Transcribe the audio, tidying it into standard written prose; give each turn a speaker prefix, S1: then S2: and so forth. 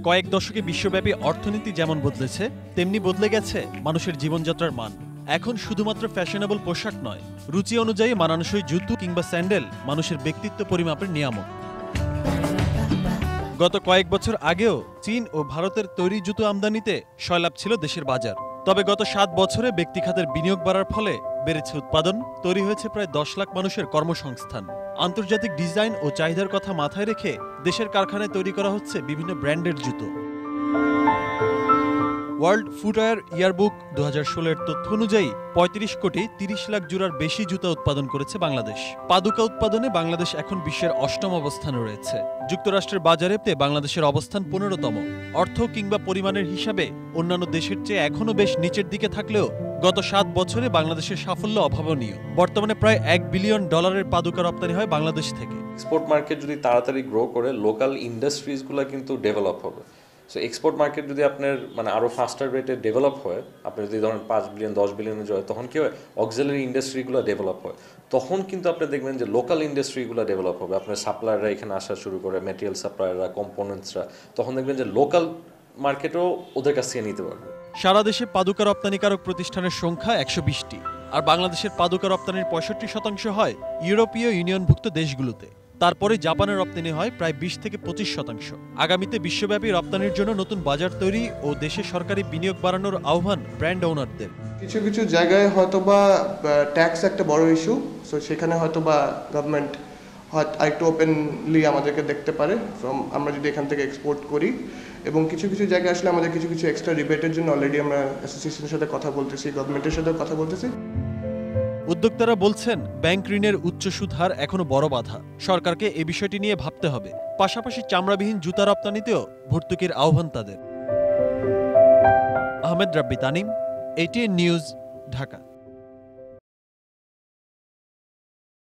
S1: কয়েক দশকে বিশ্বব্যাপী অর্থনীতি যেমন বদলেছে, তেমনি বদলে গেছে মানুষের জীবনযাত্রার মান। এখন শুধুমাত্র ফ্যাশনেবল পোশাক নয়, রুচি অনুযায়ী মানানসই জুতো কিংবা স্যান্ডেল মানুষের ব্যক্তিত্ব পরিমাপের নিয়ামক। গত কয়েক বছর আগেও চীন ও ভারতের তৈরি জুতো আমদানিতে সয়লাভ ছিল দেশের বাজার। তবে গত 7 বছরে ব্যক্তিখাতের বিনিয়োগ বাড়ার ফলে বেড়েছে উৎপাদন, তৈরি হয়েছে প্রায় 10 লাখ মানুষের কর্মসংস্থান। আন্তর্জাতিক ডিজাইন ও চাহিদার কথা মাথায় রেখে দেশের কারখানায় তৈরি করা হচ্ছে বিভিন্ন ব্র্যান্ডের জুতো। ওয়ার্ল্ড ফুটওয়্যার ইয়ারবুক 2016-এর তথ্য অনুযায়ী 35 কোটি 30 লাখ জোড়ার বেশি জুতা উৎপাদন করেছে বাংলাদেশ। পাদুকা উৎপাদনে বাংলাদেশ এখন বিশ্বের 8ম অবস্থানে রয়েছে। যুক্তরাষ্ট্রের বাজারে বাংলাদেশের অবস্থান 15তম। অর্থ কিংবা পরিমাণের হিসাবে অন্যান্য দেশের চেয়ে এখনও বেশ নিচের দিকে থাকলেও গত 7 বছরে বাংলাদেশের সাফল্য অভাবনীয়। বর্তমানে প্রায় $1 বিলিয়ন পাদুকা রপ্তানি হয় বাংলাদেশ থেকে।
S2: এক্সপোর্ট মার্কেট যদি তাড়াতাড়ি গ্রো করে, লোকাল ইন্ডাস্ট্রিজগুলো কিন্তু ডেভেলপ হবে। সো এক্সপোর্ট মার্কেট যদি আপনার আরও ফাস্টার রেটে ডেভেলপ হয়, আপনি যদি ধরেন 5 বিলিয়ন 10 বিলিয়নে যায়, তখন কি হয়, অক্সিলারি ইন্ডাস্ট্রিগুলো ডেভেলপ হয়। তখন কিন্তু আপনি দেখবেন যে লোকাল ইন্ডাস্ট্রিগুলো ডেভেলপ হবে। আপনার সাপ্লায়াররা এখানে আসা শুরু করে, ম্যাটেরিয়াল সাপ্লায়াররা, কম্পোনেন্টসরা, তখন দেখবেন যে লোকাল মার্কেটও ওদের কাছ থেকে নিতে পারবে।
S1: সারা দেশে পাদুকা রপ্তানিকারক প্রতিষ্ঠানের সংখ্যা 120টি, আর বাংলাদেশের পাদুকা রপ্তানির 65% হয় ইউরোপীয় ইউনিয়নভুক্ত দেশগুলোতে। তারপরে জাপানের রপ্তানি হয় প্রায় 20 থেকে 25%। আগামীতে বিশ্বব্যাপী রপ্তানির জন্য নতুন বাজার তৈরি ও দেশে সরকারি বিনিয়োগ বাড়ানোর আহ্বান ব্র্যান্ড ওনারদের।
S3: কিছু কিছু জায়গায় হয়তোবা ট্যাক্স একটা বড় ইস্যু, সো সেখানে হয়তোবা গভর্নমেন্ট একটু ওপেনলি আমাদেরকে দেখতে পারে আমরা যদি এখান থেকে এক্সপোর্ট করি। এবং কিছু কিছু জায়গায় আসলে আমাদের কিছু কিছু এক্সট্রা রিবেটের জন্য অলরেডি আমরা অ্যাসোসিয়েশনের সাথে কথা বলতেছি, গভর্নমেন্টের সাথে কথা বলতেছি।
S1: উদ্যোক্তারা বলছেন, ব্যাংক ঋণের উচ্চ সুদ হার এখনো বড় বাধা। সরকারকে এ বিষয়টি নিয়ে ভাবতে হবে। পাশাপাশি চামড়াবিহীন জুতা রপ্তানিতেও ভর্তুকির আহ্বান তাদের। আহমেদ রাব্বি তানিম, ATN নিউজ, ঢাকা।